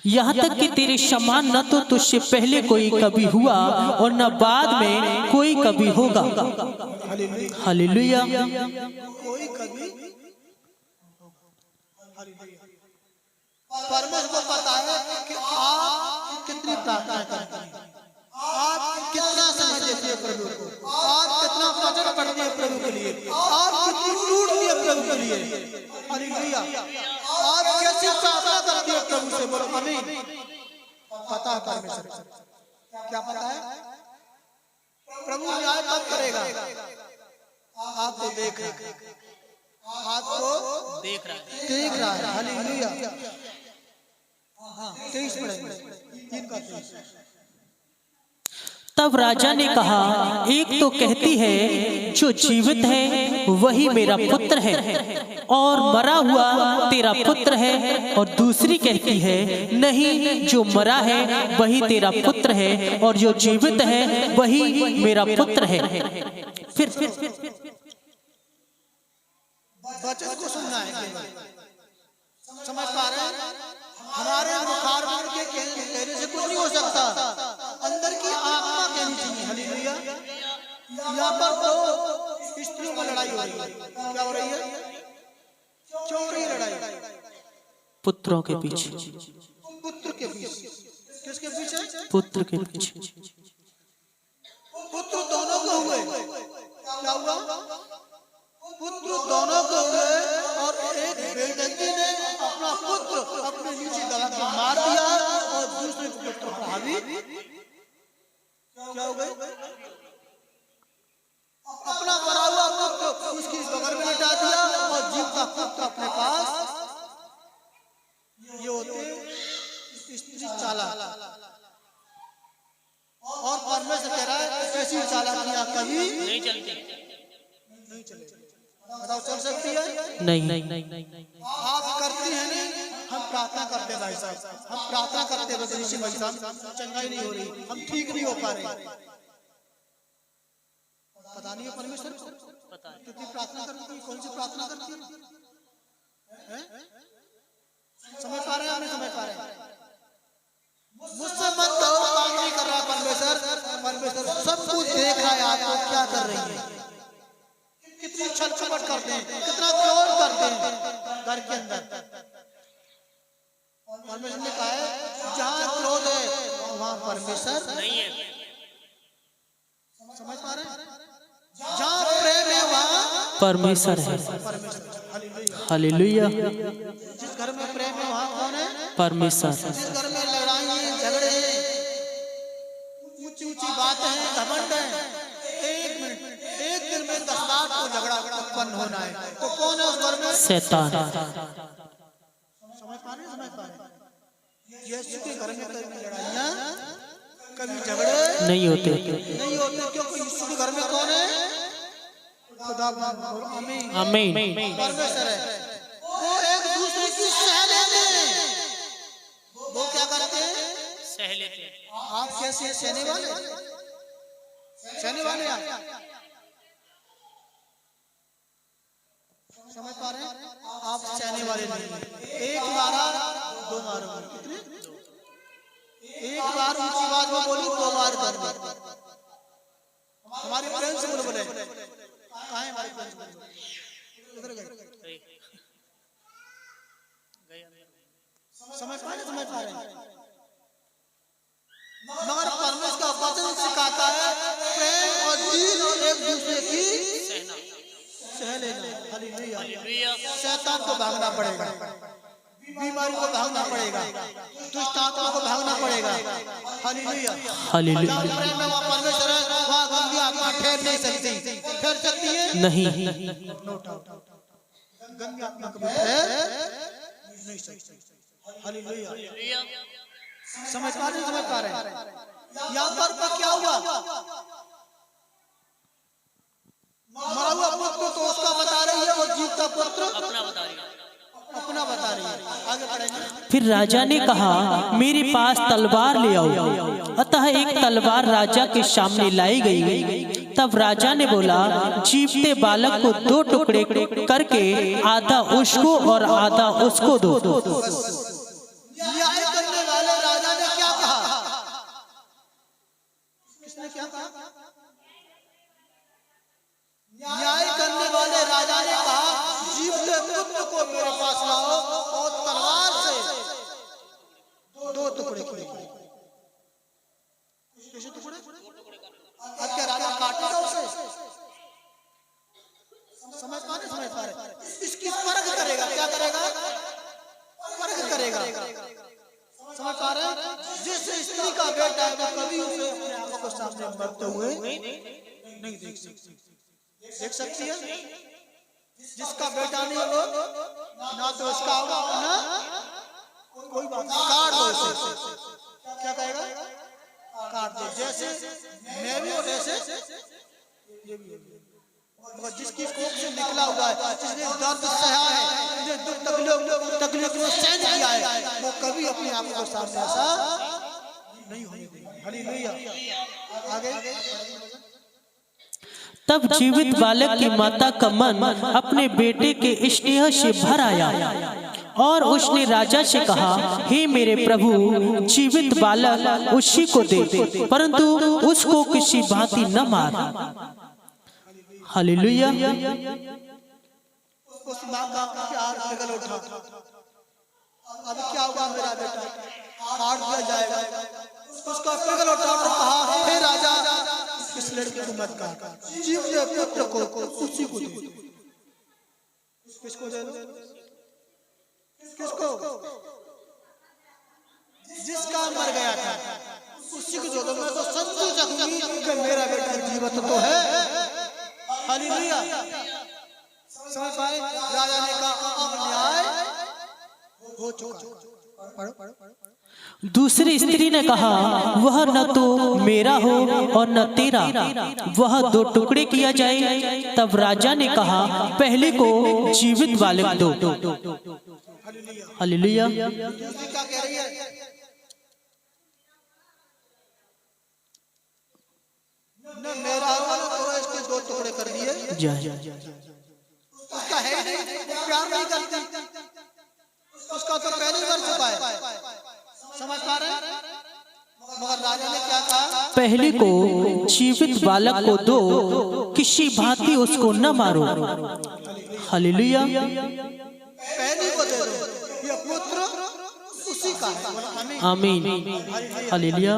यहाँ तक कि तेरे समान न तो तुझसे पहले कोई कभी हुआ और न बाद में कोई कभी होगा। हालेलुया। कोई कभी। परमेश्वर को पता है कि आप कितनी प्रार्थना करते हैं, आप कितना समय देते हैं प्रभु को, आप कितना वचन पढ़ते हैं प्रभु के लिए, आप कितनी टूटती है प्रभु के लिए। हालेलुया। आप कैसी प्रार्थना करती है प्रभु से, बोलो आमीन। पता है परमेश्वर क्या पता है? प्रभु न्याय कब करेगा? आपको देख रहा है, आपको देख रहा है। हालेलुया। 23 पढ़ेंगे, 3 का 23। तब राजा ने कहा, एक तो कहती है जो जीवित है वही मेरा पुत्र है और मरा हुआ तेरा पुत्र है, और दूसरी कहती है नहीं, जो मरा है वही तेरा पुत्र है और जो जीवित है वही मेरा पुत्र है। फिर वचन को सुनना है केवल। समझ पा रहे हैं? हमारे बुखार में के कहने से कुछ नहीं हो सकता, अंदर की आत्मा कहनी चाहिए। हालेलुया। यहाँ पर तो स्त्रियों में लड़ाई हो रही है। क्या हो रही है? क्यों हो रही है लड़ाई? पुत्रों के पीछे। पुत्र के पीछे। किसके पीछे? पुत्र के पीछे। पुत्र दोनों को हुए। क्या हुआ? पुत्र दोनों को हुए, और एक बेदती ने अपना पुत्र अपने नीचे दबा के मार दिया, और दूसरे पुत्र को हावी क्या हो गए? अपना मरा हुआ पुत्र उसकी बगल में लिटा दिया, और जीवता पुत्र अपने पास। ये होते स्त्री चालाक। और परमेश्वर कह रहा है ऐसी चालाकियां कभी नहीं चलती। बताओ चल सकती है? नहीं। आप करती हैं नहीं, हम प्रार्थना करते हैं भाई साहब, हम प्रार्थना करते हैं बदरीशी भाई साहब, चंगाई नहीं हो रही, हम ठीक नहीं हो पा रहे। पता नहीं है परमेश्वर को? कितनी प्रार्थना करती है, कौन सी प्रार्थना करती है? समझ पा रहे हैं? नहीं समझ पा रहे? मुझसे मत कहो काम नहीं कर रहा परमेश्वर। परमेश्वर सब कुछ देख रहा है, आपको क्या कर रही है, कितनी छल कपट करते हैं, कितना क्रोध करते हैं घर के अंदर। परमेश्वर ने कहा है जहाँ क्रोध है वहाँ परमेश्वर नहीं है। समझ पा रहे हैं? जहाँ प्रेम है वहाँ परमेश्वर है। हालेलुया। जिस घर में प्रेम है वहाँ कौन है? परमेश्वर। जिस घर में लड़ाई है, झगड़े हैं, ऊंची ऊंची बातें हैं, घमंड है, एक दिन में 10 लाख को झगड़ा उत्पन्न होना है, तो कौन है उस घर में? शैतान। समझ पा रहे? समझ पा रहे? यीशु के घर में कभी लड़ाइयाँ, कभी झगड़े नहीं होते। क्योंकि यीशु के घर में कौन है? खुदा। आमीन। आमीन। परमेश्वर है। वो एक दूसरे की सह लेते हैं। वो क्या करते हैं? सह लेते हैं। आप कैसे सहने वाले? सहने वाले आप? समझ पा रहे हैं? आप सहने वाले नहीं। एक मारा, 2 मारो। कितने? एक बार ऊंची आवाज में बोली, 2 बार कर दी। हमारे प्रिंसिपल बोले कहाँ है हमारे प्रिंसिपल? उधर गए। समझ पा रहे हैं? मगर परमेश्वर का वचन सिखाता है प्रेम और दीन और एक दूसरे की सह लेना। हालेलुया। शैतान को भागना पड़ेगा, बीमारी को भागना पड़ेगा, दुष्ट आत्मा को भागना पड़ेगा। हालेलुया। हालेलुया। प्रेम में वहाँ परमेश्वर है, वहाँ गंदी आत्मा ठहर नहीं सकती। ठहर सकती है? नहीं। गंदी आत्मा कभी ठहर नहीं सकती। हालेलुया। समझ पा रहे हैं? यहाँ पर क्या हुआ? मरा हुआ पुत्र तो उसका बता रही है, और जीवता पुत्र अपना बता रही है। आगे बढ़ेंगे। फिर राजा ने कहा, मेरे पास तलवार ले आओ। अतः एक तलवार राजा के सामने लाई गई। तब राजा ने बोला, जीवते बालक को 2 टुकड़े करके आधा उसको और आधा उसको दो। न्याय करने वाले राजा ने क्या कहा? किसने क्या कहा? न्याय करने वाले राजा ने कहा जीवते पुत्र को मेरे पास लाओ और तलवार से 2 टुकड़े करें। कैसे टुकड़े? अब क्या राजा काटेगा उसे? समझ पा रहे? इसकी परख करेगा। क्या करेगा? परख करेगा। सामने मरते हुए नहीं देख सकती। देख सकती है जिसका बेटा नहीं हो ना तो इसका होगा ना कोई बात नहीं, काट दो इसे। क्या कहेगा? काट दो। जैसे मैं भी और ऐसे ये भी। मगर जिसकी कोख से निकला हुआ है, जिसने दर्द सहा है, जिसने दुख तकलीफ में सहन किया है, वो कभी अपने आप को सामने ऐसा नहीं होने देगा। हालेलुया। आगे तब जीवित बालक की माता का मन अपने बेटे के स्नेह से भर आया और उसने राजा से कहा, हे मेरे प्रभु, जीवित बालक उसी को दे, परंतु उसको किसी भांति न मार। हालेलुया। उस माँ का प्यार पिघल उठा। अब क्या होगा मेरा बेटा? काट दिया जाएगा। उसका पिघल उठा और कहा, हे राजा, इस लड़के को मत काट, जीवित पुत्र को उसी को दे। किसको दे दो? किसको? जिसका मर गया था उसी को दे दो। मैं तो संतोष रखूंगी कि मेरा बेटा जीवित तो है। हालेलुया। समझ पाए? राजा ने कहा अब न्याय हो चुका। दूसरी स्त्री ने कहा, वह न तो मेरा हो और न तेरा, वह दो टुकड़े किया जाए। तब राजा ने कहा, पहले को जीवित बालक दो। हालेलुया। दूसरी क्या कह रही है? न मेरा होगा न तो इसके दो टुकड़े कर दिए। उसका है नहीं, वो प्यार नहीं करती, उसका तो पहले ही मर चुका है। समझ पा रहे हैं? मगर राजा ने क्या कहा? पहले को जीवित बालक को दो, किसी भांति उसको न मारो। हालेलुया। पहले को दे दो, ये पुत्र उसी का है। आमीन। हालेलुया।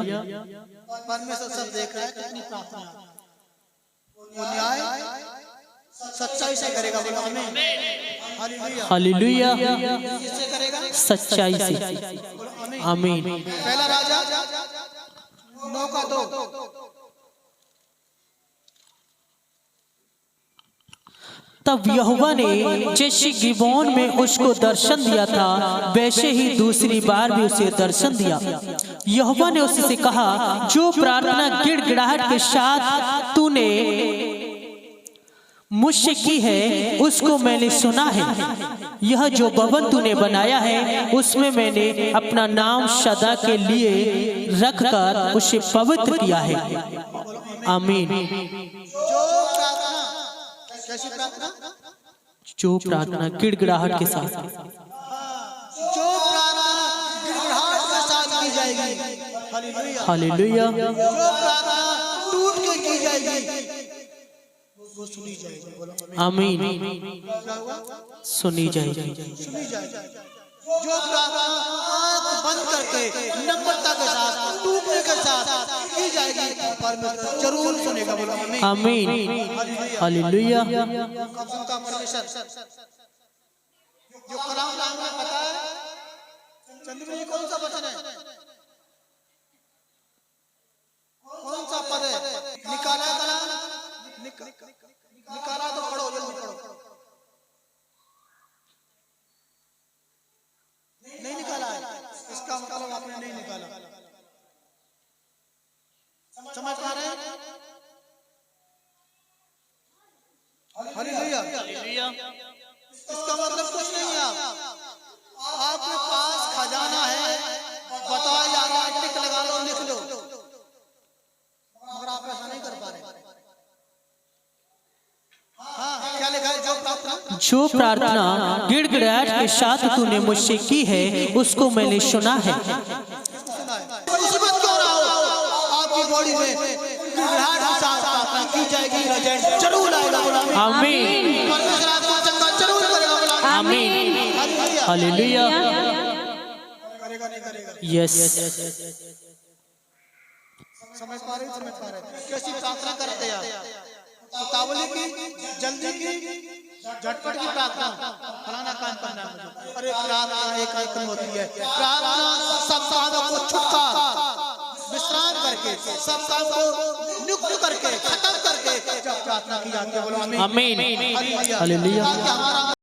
परमेश्वर सब देख रहा है कितनी प्रार्थना है। वो न्याय सच्चाई से करेगा। बोलो आमीन। हालेलुया। हालेलुया। किससे करेगा? सच्चाई से। आमीन। पहला राजा 9 का 2। तब यहोवा ने जैसे गिबोन में उसको दर्शन दिया था, वैसे ही दूसरी बार भी उसे दर्शन दिया। यहोवा ने उससे कहा, जो प्रार्थना गिड़गिड़ाहट के साथ तूने मुझसे की है, उसको मैंने सुना है। यह जो भवन तूने बनाया है, उसमें मैंने अपना नाम सदा के लिए रखकर उसे पवित्र किया है। आमीन। कैसी प्रार्थना? जो प्रार्थना गिड़गिड़ाहट के साथ, जो प्रार्थना गिड़गिड़ाहट के साथ की जाएगी। हालेलुया। जो प्रार्थना टूट के की जाएगी वो सुनी जाएगी। बोलो आमीन। क्या हुआ? सुनी जाएगी। सुनी जाएगी। जो प्रार्थना आंख बंद करके नम्रता के साथ टूटने के साथ की जाएगी, परमेश्वर जरूर सुनेगा। बोलो आमीन। हालेलुया। कब सुनता परमेश्वर? जो कलाम नाम में पता है, चंद्र जी कौन सा वचन है? कौन सा पद है? निकाला कलाम? निकाला तो पढ़ो, जल्दी पढ़ो। नहीं निकाला है, इसका मतलब आपने नहीं निकाला। समझ पा रहे हैं? हालेलुया। इसका मतलब कुछ नहीं है। आपके पास खजाना है, बताया जा रहा है, टिक लगा लो, लिख लो, मगर आप ऐसा नहीं कर पा रहे। हाँ, क्या लिखा है? जो प्रार्थना गिड़गिड़ाहट के साथ तूने मुझसे की है, उसको मैंने सुना है। मुसीबत क्यों ना हो, आपकी बॉडी में गिड़गिड़ाहट के साथ प्रार्थना की जाएगी, रिजल्ट जरूर आएगा। आमीन। परमेश्वर आपको चंगा जरूर करेगा। आमीन। हालेलुया। करेगा नहीं करेगा? यस। समझ पा रहे? समझ पा रहे? कैसी प्रार्थना करते हैं? उतावली की, जल्दी की, झटपट की प्रार्थना, फलाना काम करना है मुझे। अरे प्रार्थना एक आइकन होती है। प्रार्थना सब कामों को छुपा विश्राम करके, सब काम को करके खत्म करके जब प्रार्थना की जाती है। बोलो आमीन। आमीन। हालेलुया। हालेलुया। ताकि हमारा